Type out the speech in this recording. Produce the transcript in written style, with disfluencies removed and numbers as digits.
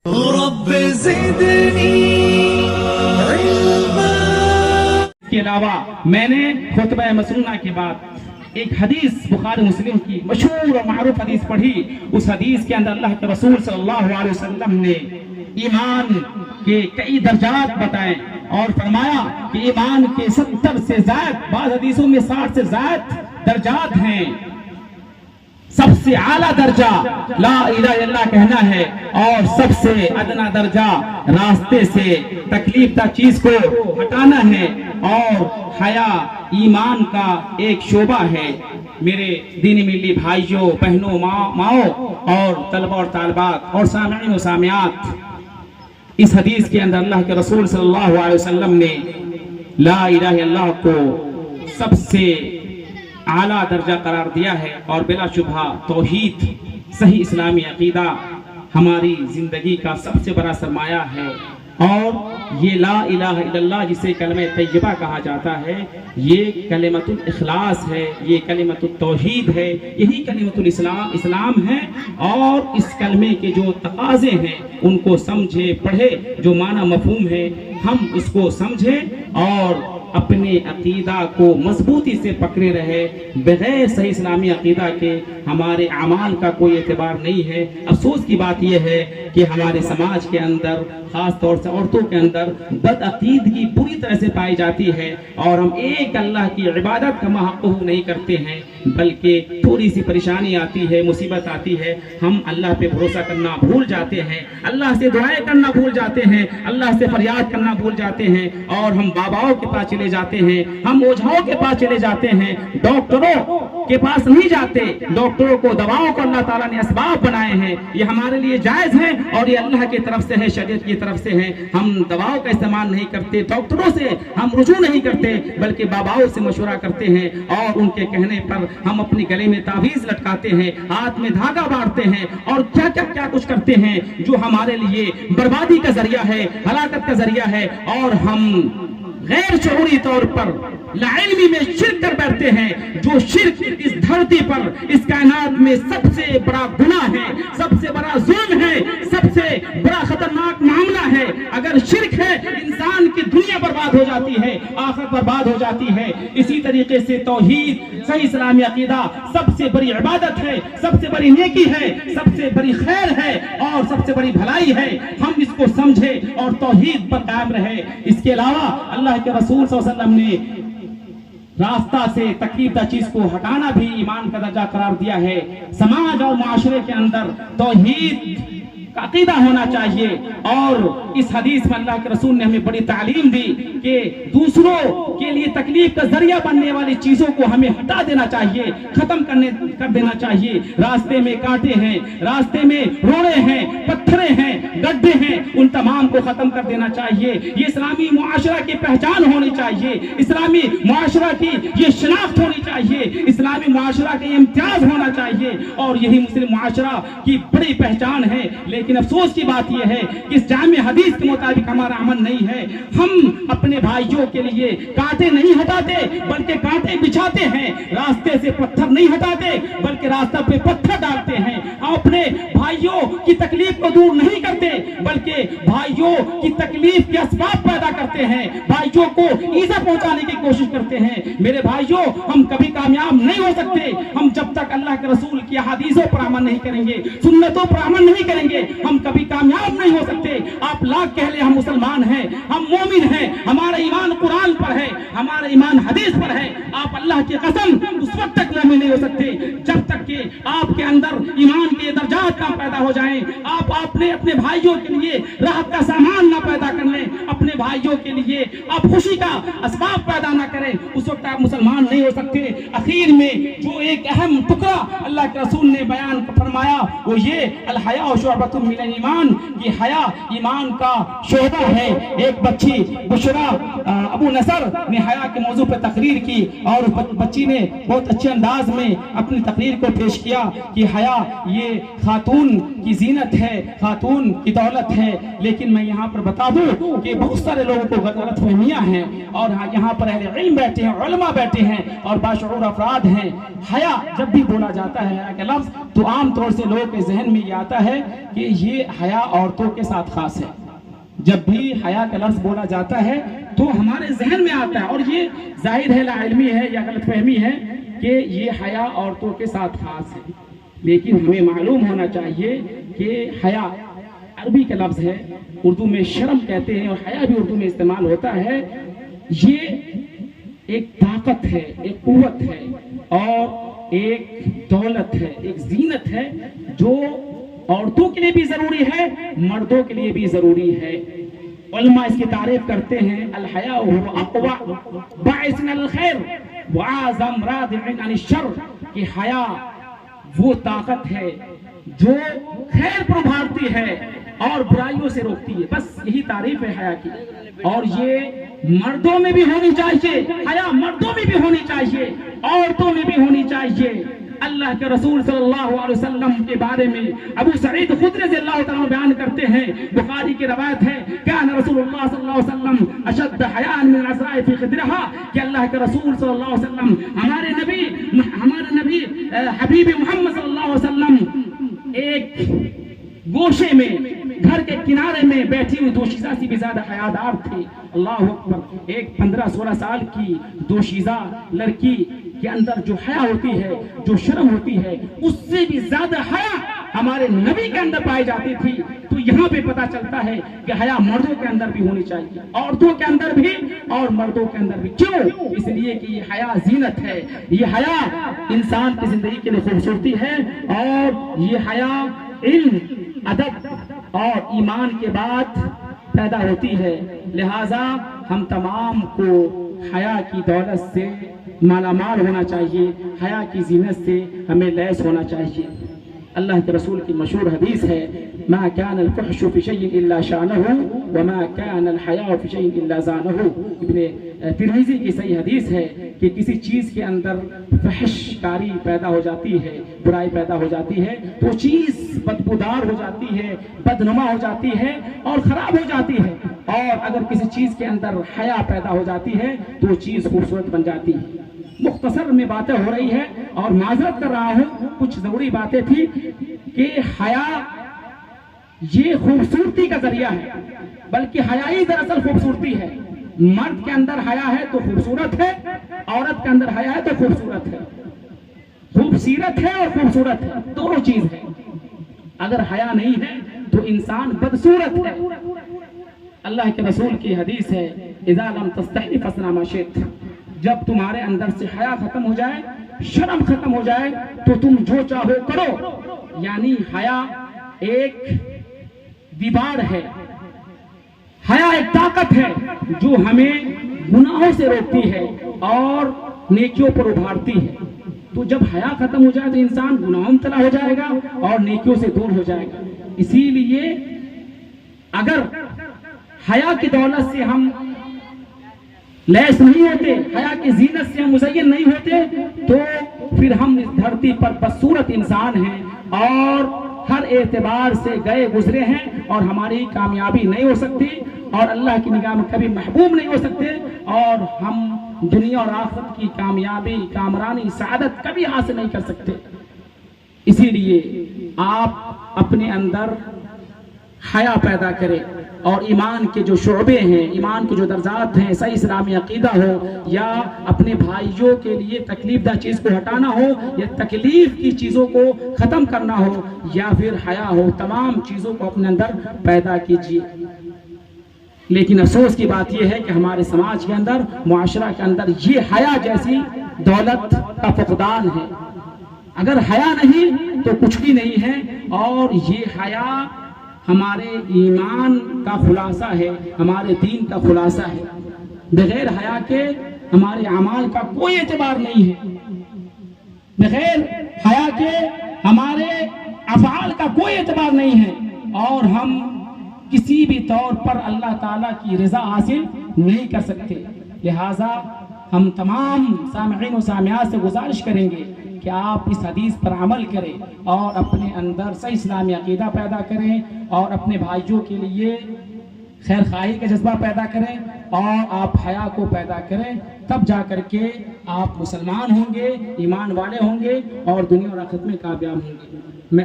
رب زدنی علما۔ اس کے علاوہ میں نے خطبہ مسنونہ کے بعد ایک حدیث بخاری مسلم کی مشہور اور معروف حدیث پڑھی۔ اس حدیث کے اندر اللہ کے رسول صلی اللہ علیہ وسلم نے ایمان کے کئی درجات بتائے اور فرمایا کہ ایمان کے 70 سے زائد، بعض حدیثوں میں 60 سے زائد درجات ہیں۔ سب سے اعلیٰ درجہ لا الہ الا اللہ کہنا ہے، اور سب سے ادنا درجہ راستے سے تکلیف دہ چیز کو ہٹانا ہے، اور حیا ایمان کا ایک شعبہ ہے۔ میرے دینی ملی بھائیوں، بہنوں، ماؤں اور طلبہ اور طالبات اور سامعین و سامعات، اس حدیث کے اندر اللہ کے رسول صلی اللہ علیہ وسلم نے لا الہ الا اللہ کو سب سے اعلیٰ درجہ قرار دیا ہے، اور بلا شبہ توحید، صحیح اسلامی عقیدہ ہماری زندگی کا سب سے بڑا سرمایہ ہے۔ اور یہ لا الہ الا اللہ جسے کلمہ طیبہ کہا جاتا ہے، یہ کلمۃ الاخلاص ہے، یہ کلمۃ التوحید ہے، یہی کلمۃ اسلام ہے۔ اور اس کلمے کے جو تقاضے ہیں ان کو سمجھے، پڑھے، جو معنی مفہوم ہے ہم اس کو سمجھیں اور اپنے عقیدہ کو مضبوطی سے پکڑے رہے۔ بغیر صحیح اسلامی عقیدہ کے ہمارے اعمال کا کوئی اعتبار نہیں ہے۔ افسوس کی بات یہ ہے کہ ہمارے سماج کے اندر، خاص طور سے عورتوں کے اندر، بد عقیدگی پوری طرح سے پائی جاتی ہے، اور ہم ایک اللہ کی عبادت کا حق نہیں کرتے ہیں، بلکہ تھوڑی سی پریشانی آتی ہے، مصیبت آتی ہے، ہم اللہ پہ بھروسہ کرنا بھول جاتے ہیں، اللہ سے دعائیں کرنا بھول جاتے ہیں، اللہ سے فریاد کرنا بھول جاتے ہیں، اور ہم باباؤں کے پاس چلے جاتے ہیں، ہم اوجھاؤں کے پاس چلے جاتے ہیں، ڈاکٹروں کے پاس نہیں جاتے۔ ڈاکٹروں کو، دواؤں کو اللہ تعالیٰ نے اسباب بنائے ہیں، یہ ہمارے لیے جائز ہیں اور یہ اللہ کی طرف سے ہے، شریعت کی طرف سے ہے۔ ہم دواؤں کا استعمال نہیں کرتے، ڈاکٹروں سے ہم رجوع نہیں کرتے، بلکہ باباؤں سے مشورہ کرتے ہیں، اور ان کے کہنے پر ہم اپنے گلے میں تعویذ لٹکاتے ہیں، ہاتھ میں دھاگا باندھتے ہیں، اور کیا کچھ کرتے ہیں جو ہمارے لیے بربادی کا ذریعہ ہے، ہلاکت کا ذریعہ ہے، اور ہم غیر شعوری طور پر لاعلمی میں شرک کر بیٹھتے ہیں، جو شرک اس دھرتی پر، اس کائنات میں سب سے بڑا گناہ ہے، سب سے بڑا ظلم ہے، سب سے بڑا خطرناک معاملہ ہے۔ اگر شرک ہے، انسان کی دنیا برباد ہو جاتی ہے، آخرت برباد ہو جاتی ہے۔ اسی طریقے سے توحید، صحیح اسلامی عقیدہ سب سے بڑی عبادت ہے، سب سے بڑی نیکی ہے، سب سے بڑی خیر ہے، اور سب سے بڑی بھلائی ہے۔ ہم اس کو سمجھے اور توحید پر قائم رہے۔ اس کے علاوہ اللہ کے رسول صلی اللہ علیہ وسلم نے راستہ سے تکلیف دہ چیز کو ہٹانا بھی ایمان کا درجہ قرار دیا ہے۔ سماج اور معاشرے کے اندر توحید کا عقیدہ ہونا چاہیے، اور اس حدیث میں اللہ کے رسول نے ہمیں بڑی تعلیم دی کہ دوسروں کے لیے تکلیف کا ذریعہ بننے والی چیزوں کو ہمیں ہٹا دینا چاہیے، ختم کر دینا چاہیے۔ راستے میں کانٹے ہیں، راستے میں روڑے ہیں، پتھرے ہیں، گڈھے ہیں، ان تمام کو ختم کر دینا چاہیے۔ یہ اسلامی معاشرہ کی پہچان ہونی چاہیے، اسلامی معاشرہ کی یہ شناخت ہونی چاہیے، اسلامی معاشرہ کا یہ امتیاز ہونا چاہیے، اور یہی مسلم معاشرہ کی بڑی پہچان ہے۔ لیکن افسوس کی بات یہ ہے کہ اس جامع حدیث کے مطابق ہمارا عمل نہیں ہے۔ ہم اپنے بھائیوں کے لیے کانٹے نہیں ہٹاتے، بلکہ کانٹے بچھاتے ہیں، راستے سے پتھر نہیں ہٹاتے، بلکہ راستہ پہ پتھر ڈالتے ہیں۔ ہم اپنے بھائیوں کی تکلیف کو دور نہیں کرتے، بلکہ بھائیوں کی تکلیف کے اسباب پیدا کرتے ہیں، بھائیوں کو ایذا پہنچانے کی کوشش کرتے ہیں۔ میرے بھائیوں، ہم کبھی کامیاب نہیں ہو سکتے ہم جب تک اللہ کے رسول کی احادیثوں پر عمل نہیں کریں گے، سنتوں پر عمل نہیں کریں گے، ہم کبھی کامیاب نہیں ہو سکتے۔ آپ لاکھ کہہ لیں ہم مسلمان ہیں، ہم مومن ہیں، ہمارا ایمان قرآن پر ہے، ہمارا ایمان حدیث پر ہے، آپ اللہ کی قسم اس وقت تک مومن نہیں ہو سکتے جب تک کہ آپ کے اندر ایمان کے درجات نہ پیدا ہو جائیں، آپ اپنے بھائیوں کے لیے راحت کا سامان نہ پیدا کر لیں، اپنے بھائیوں کے لیے آپ خوشی کا اسباب پیدا نہ کریں، اس وقت آپ مسلمان نہیں ہو سکتے۔ اخیر میں جو ایک اہم ٹکڑا اللہ کے رسول نے بیان فرمایا وہ یہ الحیاء شعبۃ من الایمان، کہ حیا ایمان کا شعبہ ہے۔ ایک بچی بشرا ابو نصر نے حیا کے موضوع پر تقریر کی، اور بچی نے بہت اچھے انداز میں اپنی تقریر کو پیش کیا کہ حیا یہ خاتون کی زینت ہے، خاتون کی دولت ہے۔ لیکن میں یہاں پر بتا دوں کہ بہت سارے لوگوں کو غلط فہمیاں ہیں، اور یہاں پر اہل علم بیٹھے ہیں، علماء بیٹھے ہیں، اور باشعور افراد ہیں۔ حیا جب بھی بولا جاتا ہے حیا کا لفظ تو عام طور سے لوگوں کے ذہن میں یہ آتا ہے کہ یہ حیا عورتوں کے ساتھ خاص ہے. جب بھی حیا کا لفظ بولا جاتا ہے تو ہمارے ذہن میں آتا ہے، اور یہ ظاہر ہے لا علمی ہے یا غلط فہمی ہے کہ یہ حیا عورتوں کے ساتھ خاص ہے. لیکن ہمیں معلوم ہونا چاہیے کہ حیا عربی کا لفظ ہے، اردو میں شرم کہتے ہیں اور حیا بھی اردو میں استعمال ہوتا ہے. یہ ایک طاقت ہے، ایک قوت ہے اور ایک دولت ہے، ایک زینت ہے جو عورتوں کے لیے بھی ضروری ہے، مردوں کے لیے بھی ضروری ہے. علماء اس کی تعریف کرتے ہیں الحیاء هو اقوى باعث الخير واعظم رادع عن الشر، کہ حیا وہ طاقت ہے جو خیر پر ابھارتی ہے اور برائیوں سے روکتی ہے. بس یہی تعریف ہے حیا کی. اور یہ مردوں میں بھی ہونی چاہیے، حیا مردوں میں بھی ہونی چاہیے، عورتوں میں بھی ہونی چاہیے. اللہ کے رسول صلی اللہ علیہ وسلم کے بارے میں ابو سعید خدری رضی اللہ تعالیٰ بیان کرتے ہیں، بخاری کی روایت ہے، کان رسول اللہ صلی اللہ علیہ وسلم اشد حیاء من العذراء فی خدرها، کہ اللہ کے رسول صلی اللہ علیہ وسلم ہمارے نبی حبیب محمد صلی اللہ علیہ وسلم ایک گوشے میں گھر کے کنارے میں بیٹھی ہوئی دوشیزہ سے بھی زیادہ حیادار تھی. اللہ اکبر. ایک 15-16 سال کی دوشیزہ لڑکی کے اندر جو حیا ہوتی ہے، جو شرم ہوتی ہے، اس سے بھی زیادہ حیا ہمارے نبی کے اندر پائی جاتی تھی. تو یہاں پہ پتا چلتا ہے کہ حیا مردوں کے اندر بھی ہونی چاہیے، عورتوں کے اندر بھی اور مردوں کے اندر بھی. کیوں؟ اس لیے کہ یہ حیا زینت ہے، یہ حیا انسان کی زندگی کے لیے خوبصورتی ہے، اور یہ حیا علم، ادب اور ایمان کے بعد پیدا ہوتی ہے. لہذا ہم تمام کو حیا کی دولت سے مالا مال ہونا چاہیے، حیا کی زینت سے ہمیں لیس ہونا چاہیے. اللہ کے رسول کی مشہور حدیث ہے، ما كان الفحش في شيء الا شانه وما كان الحياء في شيء الا زانه. ابن ترمذی کی صحیح حدیث ہے کہ کسی چیز کے اندر فحش کاری پیدا ہو جاتی ہے، برائی پیدا ہو جاتی ہے، تو چیز بدبودار ہو جاتی ہے، بدنما ہو جاتی ہے اور خراب ہو جاتی ہے. اور اگر کسی چیز کے اندر حیا پیدا ہو جاتی ہے تو وہ چیز خوبصورت بن جاتی ہے. مختصر میں باتیں ہو رہی ہے اور معذرت کر رہا ہوں، کچھ ضروری باتیں تھی کہ حیا یہ خوبصورتی کا ذریعہ ہے، بلکہ حیا ہی دراصل خوبصورتی ہے. مرد کے اندر حیا ہے تو خوبصورت ہے، عورت کے اندر حیا ہے تو خوبصورت ہے. خوبصورت ہے اور خوبصورت ہے، دونوں چیز ہے. اگر حیا نہیں ہے تو انسان بدصورت ہے. اللہ کے رسول کی حدیث ہے، اذا لم تستحی فاصنع ما شئت. جب تمہارے اندر سے حیا ختم ہو جائے، شرم ختم ہو جائے تو تم جو چاہو کرو. یعنی حیا ایک دیوار ہے، حیا ایک طاقت ہے جو ہمیں گناہوں سے روکتی ہے اور نیکیوں پر ابھارتی ہے. تو جب حیا ختم ہو جائے تو انسان گناہوں میں مبتلا ہو جائے گا اور نیکیوں سے دور ہو جائے گا. اسی لیے اگر حیا کی دولت سے ہم لیس نہیں ہوتے، حیا کی زینت سے ہم مزین نہیں ہوتے، تو پھر ہم اس دھرتی پر بدصورت انسان ہیں اور ہر اعتبار سے گئے گزرے ہیں اور ہماری کامیابی نہیں ہو سکتی اور اللہ کی نگاہ میں کبھی محبوب نہیں ہو سکتے، اور ہم دنیا اور آخرت کی کامیابی، کامرانی، سعادت کبھی حاصل نہیں کر سکتے. اسی لیے آپ اپنے اندر حیا پیدا کریں اور ایمان کے جو شعبے ہیں، ایمان کے جو درجات ہیں، صحیح اسلامی عقیدہ ہو یا اپنے بھائیوں کے لیے تکلیف دہ چیز کو ہٹانا ہو یا تکلیف کی چیزوں کو ختم کرنا ہو یا پھر حیا ہو، تمام چیزوں کو اپنے اندر پیدا کیجیے. لیکن افسوس کی بات یہ ہے کہ ہمارے سماج کے اندر، معاشرہ کے اندر یہ حیا جیسی دولت کا فقدان ہے. اگر حیا نہیں تو کچھ بھی نہیں ہے، اور یہ حیا ہمارے ایمان کا خلاصہ ہے، ہمارے دین کا خلاصہ ہے. بغیر حیا کے ہمارے اعمال کا کوئی اعتبار نہیں ہے، بغیر حیا کے ہمارے افعال کا کوئی اعتبار نہیں ہے، اور ہم کسی بھی طور پر اللہ تعالیٰ کی رضا حاصل نہیں کر سکتے. لہٰذا ہم تمام سامعین و سامعات سے گزارش کریں گے کہ آپ اس حدیث پر عمل کریں اور اپنے اندر صحیح اسلامی عقیدہ پیدا کریں اور اپنے بھائیوں کے لیے خیر خواہی کا جذبہ پیدا کریں اور آپ حیا کو پیدا کریں، تب جا کر کے آپ مسلمان ہوں گے، ایمان والے ہوں گے اور دنیا اور آخرت میں کامیاب ہوں گے۔ میں